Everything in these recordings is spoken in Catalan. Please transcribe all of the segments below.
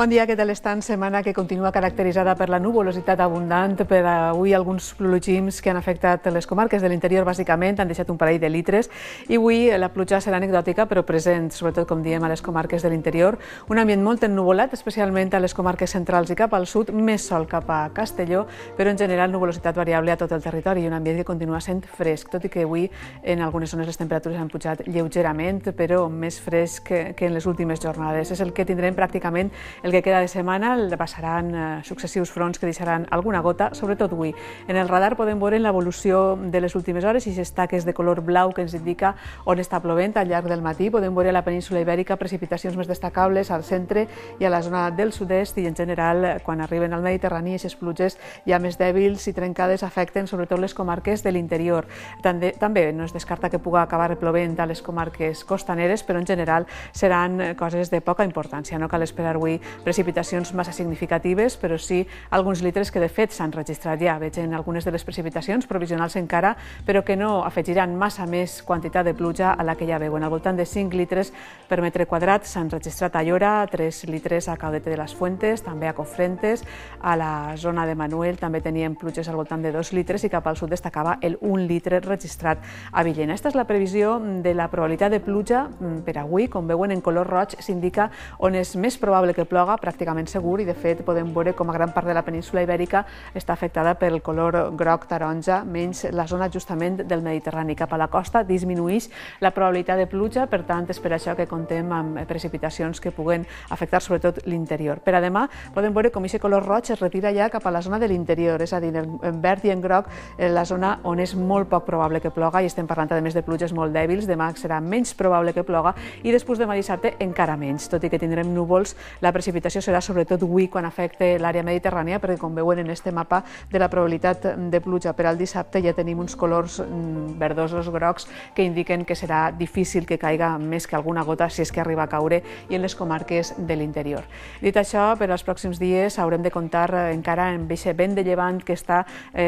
Bon dia, què tal estan? Setmana que continua caracteritzada per la nuvolositat abundant, per avui alguns plogins que han afectat les comarques de l'interior bàsicament, han deixat un parell de litres i avui la pluja serà anecdòtica però present, sobretot com diem a les comarques de l'interior. Un ambient molt ennuvolat, especialment a les comarques centrals i cap al sud, més sol cap a Castelló, però en general nuvolositat variable a tot el territori i un ambient que continua sent fresc, tot i que avui en algunes zones les temperatures han pujat lleugerament, però més fresc que en les últimes jornades. És el que tindrem pràcticament el que queda de setmana, passaran successius fronts que deixaran alguna gota, sobretot avui. En el radar podem veure l'evolució de les últimes hores i les taques de color blau que ens indica on està plovent al llarg del matí. Podem veure a la península Ibèrica precipitacions més destacables al centre i a la zona del sud-est i en general quan arriben al Mediterrani aquestes pluges ja més dèbils i trencades afecten sobretot les comarques de l'interior. També no es descarta que pugui acabar plovent a les comarques costaneres, però en general seran coses de poca importància. No cal esperar avui precipitacions massa significatives, però sí alguns litres que de fet s'han registrat ja. Veig en algunes de les precipitacions provisionals encara, però que no afegiran massa més quantitat de pluja a la que ja veuen. Al voltant de 5 litres per metre quadrat s'han registrat a Llora, 3 litres a Caudete de las Fuentes, també a Cofrentes, a la zona de Manuel també teníem pluges al voltant de 2 litres i cap al sud destacava el 1 litre registrat a Villena. Aquesta és la previsió de la probabilitat de pluja per avui. Com veuen en color roig s'indica on és més probable que ploga, pràcticament segur, i de fet podem veure com a gran part de la península Ibèrica està afectada pel color groc taronja, menys la zona justament del Mediterrani. Cap a la costa disminueix la probabilitat de pluja, per tant és per això que comptem amb precipitacions que puguen afectar sobretot l'interior. Per a demà podem veure com aquest color roig es retira ja cap a la zona de l'interior, és a dir, en verd i en groc la zona on és molt poc probable que ploga, i estem parlant a més de pluges molt dèbils. Demà serà menys probable que ploga i després demà dissabte encara menys, tot i que tindrem núvols. La precipitació serà sobretot avui quan afecte l'àrea mediterrània, perquè com veuen en este mapa de la probabilitat de pluja per al dissabte ja tenim uns colors verdosos grocs que indiquen que serà difícil que caiga més que alguna gota si és que arriba a caure i en les comarques de l'interior. Dit això, per als pròxims dies haurem de comptar encara amb aquest vent de llevant que està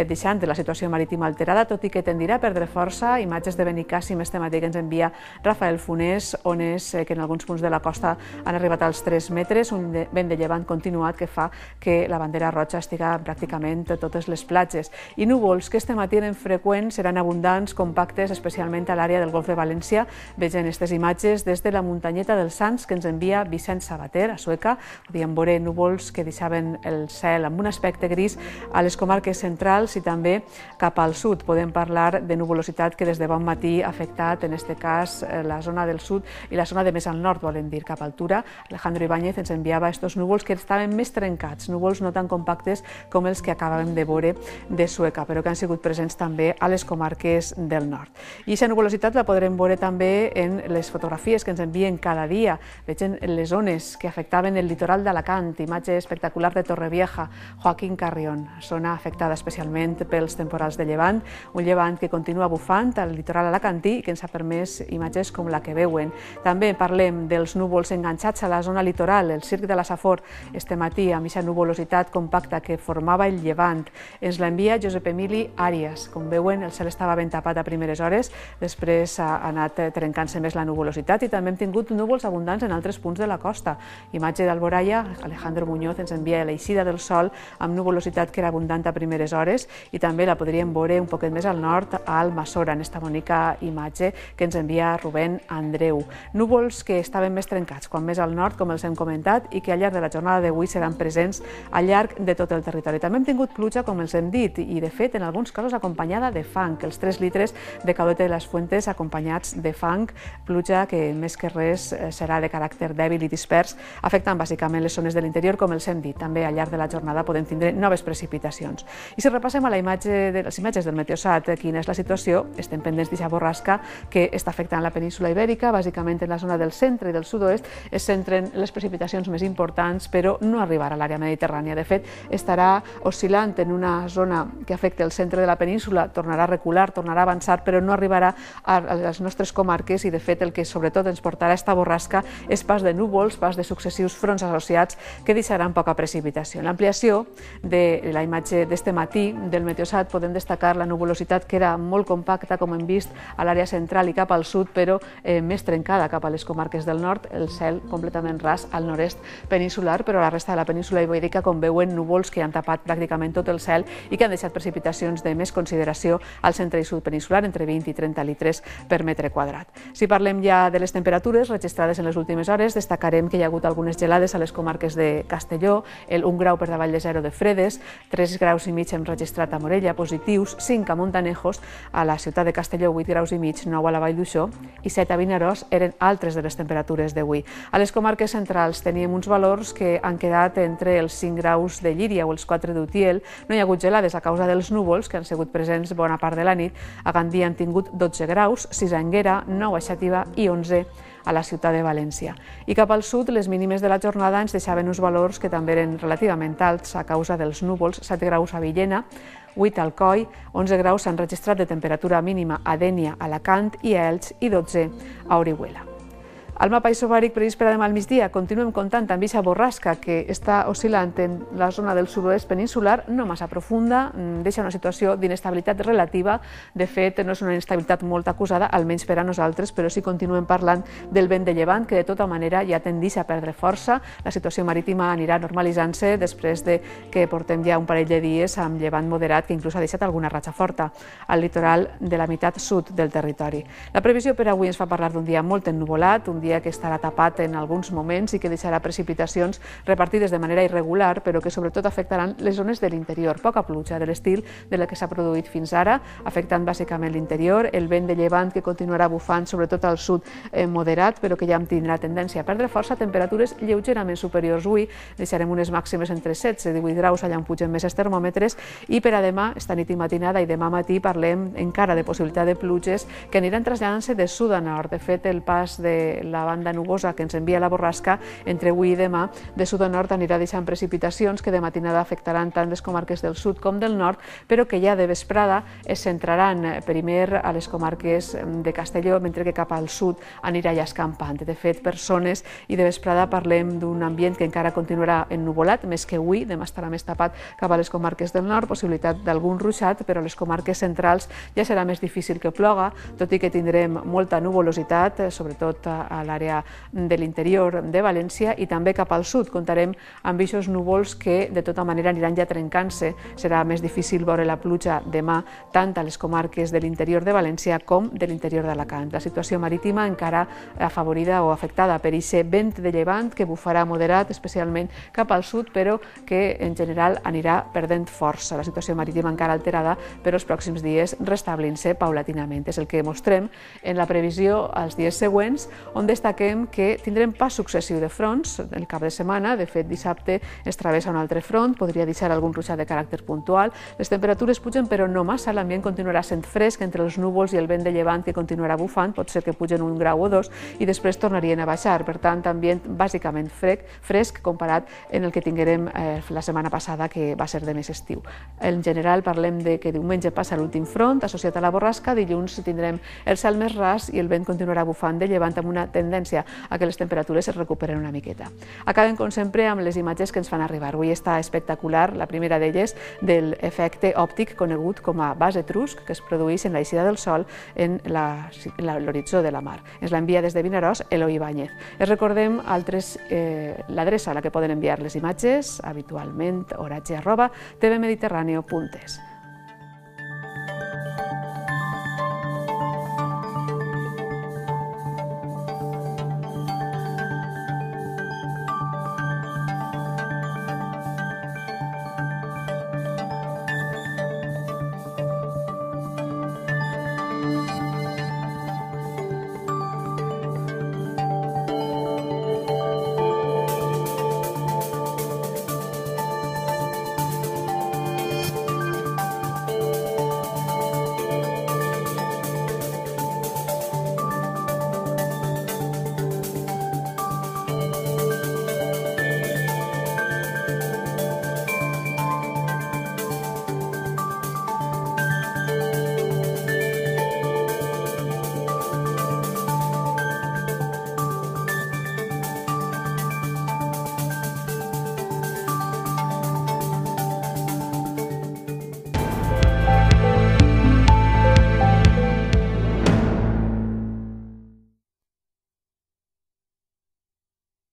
deixant la situació marítima alterada, tot i que tendirà a perdre força. Imatges de Benicàssim este matí que ens envia Rafael Funés, on és que en alguns punts de la costa han arribat als 3 metres, un vent de llevant continuat que fa que la bandera roja estiga pràcticament a totes les platges. I núvols que este matí eren freqüents, seran abundants, compactes, especialment a l'àrea del Golf de València. Vegen aquestes imatges des de la muntanyeta dels Sants que ens envia Vicent Sabater, a Sueca. Podíem veure núvols que deixaven el cel amb un aspecte gris a les comarques centrals i també cap al sud. Podem parlar de nuvolositat que des de bon matí ha afectat, en aquest cas, la zona del sud i la zona de més al nord, volen dir, cap a altura. Alejandro Ibáñez ens enviava estos núvols que estaven més trencats, núvols no tan compactes com els que acabàvem de veure de Sueca, però que han sigut presents també a les comarques del nord. I aquesta nuvolositat la podrem veure també en les fotografies que ens envien cada dia. Vegen les zones que afectaven el litoral d'Alacant, imatge espectacular de Torrevieja, Joaquín Carrión, zona afectada especialment pels temporals de llevant, un llevant que continua bufant al litoral alacantí i que ens ha permès imatges com la que veuen. També parlem dels núvols enganxats a la zona litoral, el Circ de la Safor, este matí amb aquesta nuvolositat compacta que formava el llevant. Ens l'envia Josep Emili Àrias. Com veuen, el cel estava ben tapat a primeres hores, després ha anat trencant-se més la nuvolositat i també hem tingut núvols abundants en altres punts de la costa. Imatge d'Alboraya, Alejandro Muñoz ens envia l'eixida del sol amb nuvolositat que era abundant a primeres hores i també la podríem veure un poquet més al nord a Almassora, en esta bonica imatge que ens envia Rubén Andreu. Núvols que estaven més trencats, quan més al nord, com els hem comentat, i que al llarg de la jornada d'avui seran presents al llarg de tot el territori. També hem tingut pluja, com els hem dit, i de fet en alguns casos acompanyada de fang, els 3 litres de Caudete de las Fuentes acompanyats de fang, pluja que més que res serà de caràcter dèbil i dispers, afectant bàsicament les zones de l'interior, com els hem dit. També al llarg de la jornada podem tindre noves precipitacions. I si repassem a les imatges del Meteosat, quina és la situació, estem pendents d'aquesta borrasca que està afectant la península Ibèrica, bàsicament en la zona del centre i del sud-oest es centren les precipitacions més importants, però no arribarà a l'àrea mediterrània. De fet, estarà oscil·lant en una zona que afecta el centre de la península, tornarà a recular, tornarà a avançar, però no arribarà a les nostres comarques i, de fet, el que sobretot ens portarà esta borrasca és pas de núvols, pas de successius fronts associats que deixaran poca precipitació. En l'ampliació de la imatge d'este matí del Meteosat podem destacar la nuvolositat que era molt compacta, com hem vist, a l'àrea central i cap al sud, però més trencada cap a les comarques del nord, el cel completament ras al nord-est peninsular, però a la resta de la península ibèrica, com veuen, núvols que han tapat pràcticament tot el cel i que han deixat precipitacions de més consideració al centre i sud peninsular, entre 20 i 30 litres per metre quadrat. Si parlem ja de les temperatures registrades en les últimes hores, destacarem que hi ha hagut algunes gelades a les comarques de Castelló, el 1 grau per davall de 0 de fredes, 3 graus i mig hem registrat a Morella, positius, 5 a Montanejos, a la ciutat de Castelló 8 graus i mig, 9 a la Vall d'Uixó i 7 a Vinaròs eren altres de les temperatures d'avui. A les comarques centrals teníem uns valors que han quedat entre els 5 graus de Llíria o els 4 d'Utiel. No hi ha hagut gelades a causa dels núvols, que han sigut presents bona part de la nit. A Gandia han tingut 12 graus, 6 a Anguera, 9 a Xàtiva i 11 a la ciutat de València. I cap al sud, les mínimes de la jornada ens deixaven uns valors que també eren relativament alts a causa dels núvols, 7 graus a Villena, 8 a Alcoi, 11 graus s'han registrat de temperatura mínima a Dénia, a Alacant i a Elx i 12 a Orihuela. Al mapa isobàric previst per a demà al migdia continuem comptant amb aquesta borrasca que està oscil·lant en la zona del sud-oest peninsular, no massa profunda, deixa una situació d'inestabilitat relativa. De fet, no és una inestabilitat molt acusada, almenys per a nosaltres, però sí continuem parlant del vent de llevant, que de tota manera ja tendeix a perdre força. La situació marítima anirà normalitzant-se després de que portem ja un parell de dies amb llevant moderat, que inclús ha deixat alguna ratxa forta al litoral de la meitat sud del territori. La previsió per avui ens fa parlar d'un dia molt ennuvolat, un dia que estarà tapat en alguns moments i que deixarà precipitacions repartides de manera irregular, però que sobretot afectaran les zones de l'interior. Poca pluja de l'estil de la que s'ha produït fins ara, afectant bàsicament l'interior, el vent de llevant que continuarà bufant sobretot al sud moderat, però que ja tindrà tendència a perdre força, temperatures lleugerament superiors. Avui deixarem unes màximes entre 16 i 18 graus, allà on pugen més els termòmetres, i per a demà, esta nit i matinada i demà matí, parlem encara de possibilitat de pluges que aniran traslladant-se de sud a nord. De fet, el pas de la banda nubosa que ens envia la borrasca entre avui i demà de sud a nord anirà deixant precipitacions que de matinada afectaran tant les comarques del sud com del nord, però que ja de vesprada es centraran primer a les comarques de Castelló, mentre que cap al sud anirà ja escampant. De fet, per zones i de vesprada parlem d'un ambient que encara continuarà ennuvolat, més que avui, demà estarà més tapat cap a les comarques del nord, possibilitat d'algun ruixat, però a les comarques centrals ja serà més difícil que ploga, tot i que tindrem molta nuvolositat, sobretot a l'àrea de l'interior de València, i també cap al sud comptarem amb aquests núvols que de tota manera aniran ja trencant-se. Serà més difícil veure la pluja demà tant a les comarques de l'interior de València com de l'interior d'Alacant. La situació marítima encara afavorida o afectada per aquest vent de llevant que bufarà moderat, especialment cap al sud, però que en general anirà perdent força. La situació marítima encara alterada, però els pròxims dies restablint-se paulatinament. És el que mostrem en la previsió als dies següents, on destaquem que tindrem pas successiu de fronts el cap de setmana. De fet, dissabte es travessa un altre front, podria deixar algun ruixat de caràcter puntual. Les temperatures pugen, però no massa, l'ambient continuarà sent fresc entre els núvols i el vent de llevant que continuarà bufant, pot ser que pugen 1 grau o 2 i després tornarien a baixar. Per tant, ambient bàsicament fresc comparat en el que tinguérem la setmana passada, que va ser de més estiu. En general, parlem de que diumenge passa l'últim front associat a la borrasca, dilluns tindrem el cel més ras i el vent continuarà bufant de llevant amb una tendència a que les temperatures es recuperen una miqueta. Acabem, com sempre, amb les imatges que ens fan arribar. Avui està espectacular, la primera d'elles, del efecte òptic conegut com a base etrusc, que es produeix en l'eixida del sol en l'horitzó de la mar. Ens l'envia des de Vinaròs Eloi Ibáñez. Es recordem l'adreça a la que poden enviar les imatges, habitualment oratge@tvmediterraneo.es.